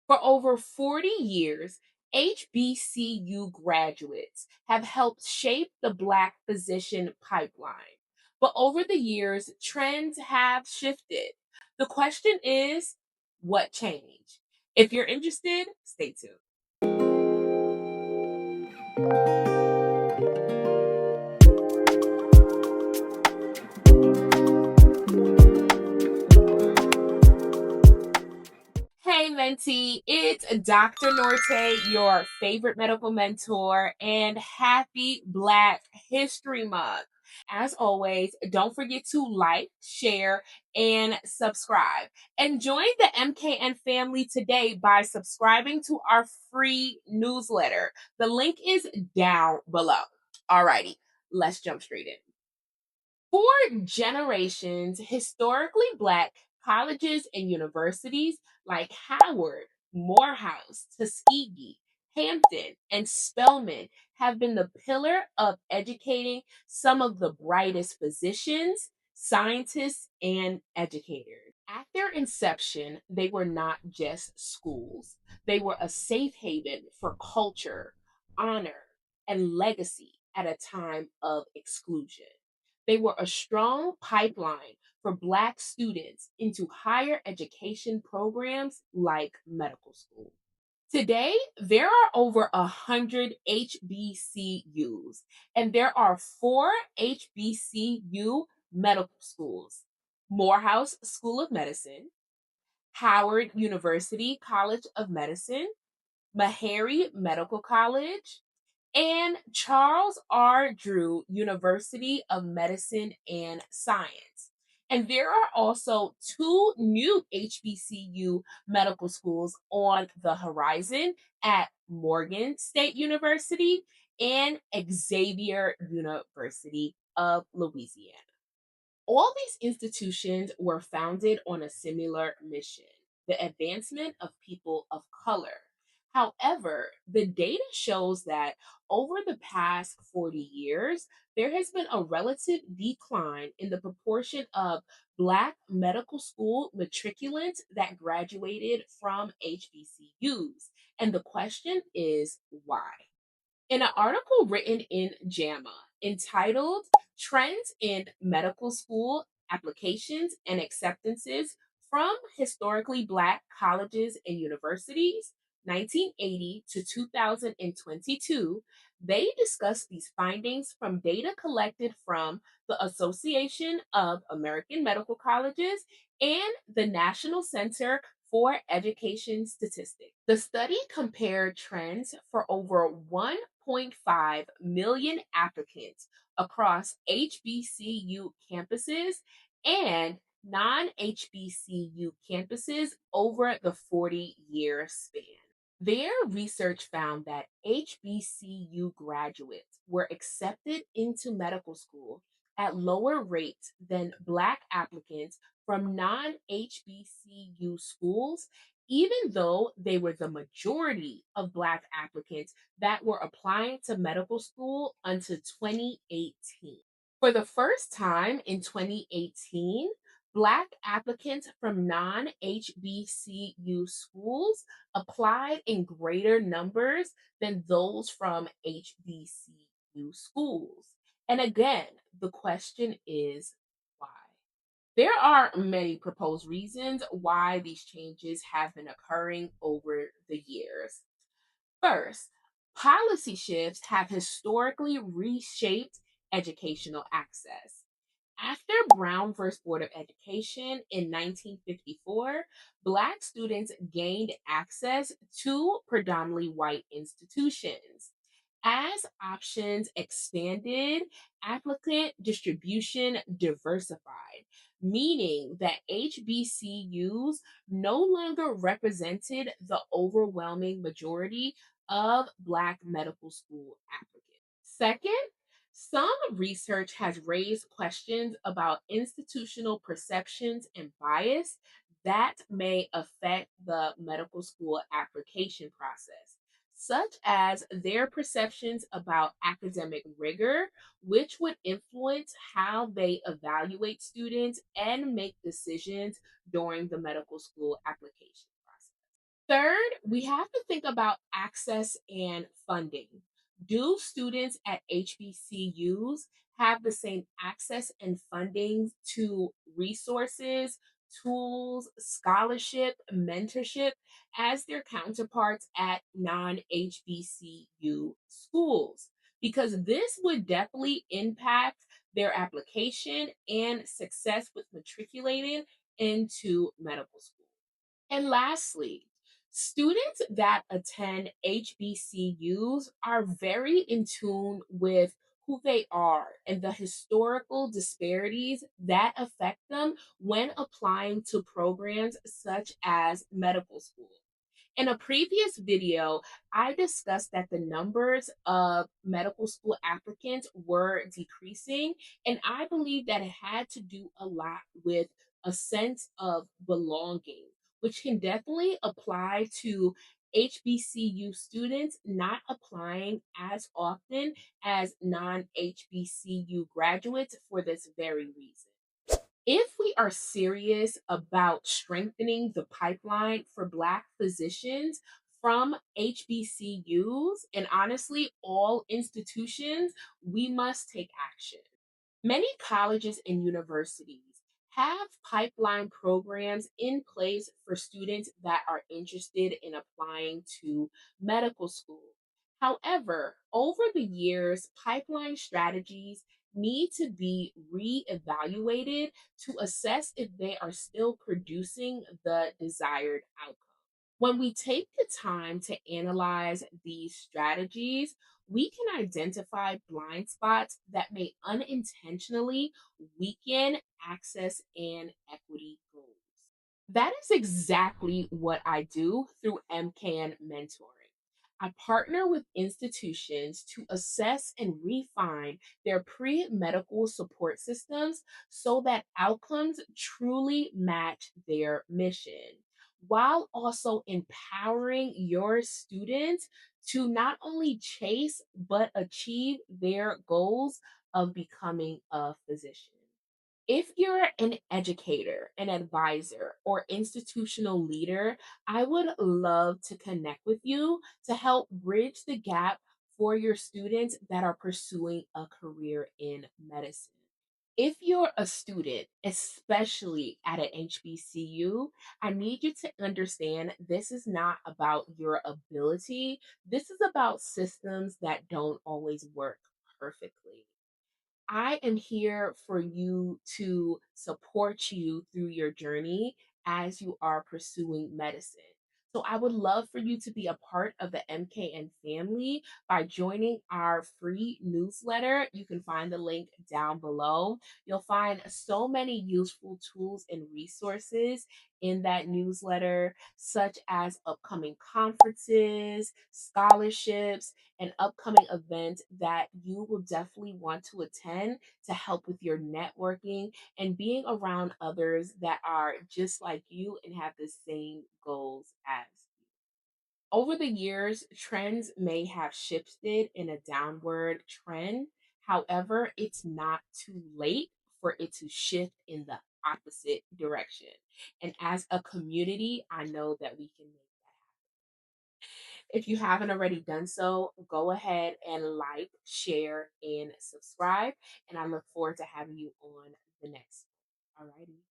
For over 40 years, HBCU graduates have helped shape the Black physician pipeline. But over the years, trends have shifted. The question is, what changed? If you're interested, stay tuned. Hey, mentee, it's Dr. Norte, your favorite medical mentor, and happy Black History Month. As always, don't forget to like, share, and subscribe. And join the MKN family today by subscribing to our free newsletter. The link is down below. Alrighty, let's jump straight in. For generations, historically Black colleges and universities like Howard, Morehouse, Tuskegee, Hampton, and Spelman have been the pillar of educating some of the brightest physicians, scientists, and educators. At their inception, they were not just schools, they were a safe haven for culture, honor, and legacy at a time of exclusion. They were a strong pipeline for Black students into higher education programs like medical school. Today, there are over 100 HBCUs, and there are four HBCU medical schools: Morehouse School of Medicine, Howard University College of Medicine, Meharry Medical College, and Charles R. Drew University of Medicine and Science. And there are also two new HBCU medical schools on the horizon at Morgan State University and Xavier University of Louisiana. All these institutions were founded on a similar mission: the advancement of people of color. However, the data shows that over the past 40 years, there has been a relative decline in the proportion of Black medical school matriculants that graduated from HBCUs. And the question is why? In an article written in JAMA entitled Trends in Medical School Applications and Acceptances from Historically Black Colleges and Universities, 1980 to 2022, they discuss these findings from data collected from the Association of American Medical Colleges and the National Center for Education Statistics. The study compared trends for over 1.5 million applicants across HBCU campuses and non HBCU campuses over the 40-year span. Their research found that HBCU graduates were accepted into medical school at lower rates than Black applicants from non HBCU schools, even though they were the majority of Black applicants that were applying to medical school until 2018. For the first time in 2018, Black applicants from non HBCU schools applied in greater numbers than those from HBCU schools. And again, the question is why? There are many proposed reasons why these changes have been occurring over the years. First, policy shifts have historically reshaped educational access. After Brown versus Board of Education in 1954, Black students gained access to predominantly white institutions. As options expanded, applicant distribution diversified, meaning that HBCUs no longer represented the overwhelming majority of Black medical school applicants. Second, some research has raised questions about institutional perceptions and bias that may affect the medical school application process, such as their perceptions about academic rigor, which would influence how they evaluate students and make decisions during the medical school application process. Third, we have to think about access and funding. Do students at HBCUs have the same access and funding to resources, tools, scholarship, mentorship as their counterparts at non HBCU schools? Because this would definitely impact their application and success with matriculating into medical school. And lastly, students that attend HBCUs are very in tune with who they are and the historical disparities that affect them when applying to programs such as medical school. In a previous video, I discussed that the numbers of medical school applicants were decreasing, and I believe that it had to do a lot with a sense of belonging, which can definitely apply to HBCU students not applying as often as non HBCU graduates for this very reason. If we are serious about strengthening the pipeline for Black physicians from HBCUs and honestly all institutions, we must take action. Many colleges and universities have pipeline programs in place for students that are interested in applying to medical school. However, over the years, pipeline strategies need to be reevaluated to assess if they are still producing the desired outcome. When we take the time to analyze these strategies, we can identify blind spots that may unintentionally weaken access and equity goals. That is exactly what I do through MKN Mentoring. I partner with institutions to assess and refine their pre medical support systems so that outcomes truly match their mission, while also empowering your students to not only chase but achieve their goals of becoming a physician. If you're an educator, an advisor, or institutional leader, I would love to connect with you to help bridge the gap for your students that are pursuing a career in medicine. If you're a student, especially at an HBCU, I need you to understand this is not about your ability. This is about systems that don't always work perfectly. I am here for you to support you through your journey as you are pursuing medicine. So, I would love for you to be a part of the MKN family by joining our free newsletter. You can find the link down below. You'll find so many useful tools and resources in that newsletter, such as upcoming conferences, scholarships, and upcoming events that you will definitely want to attend to help with your networking and being around others that are just like you and have the same goals as you. Over the years, trends may have shifted in a downward trend. However, it's not too late for it to shift in the opposite direction. And as a community, I know that we can make that. If you haven't already done so, go ahead and like, share, and subscribe. And I look forward to having you on the next one. Alrighty.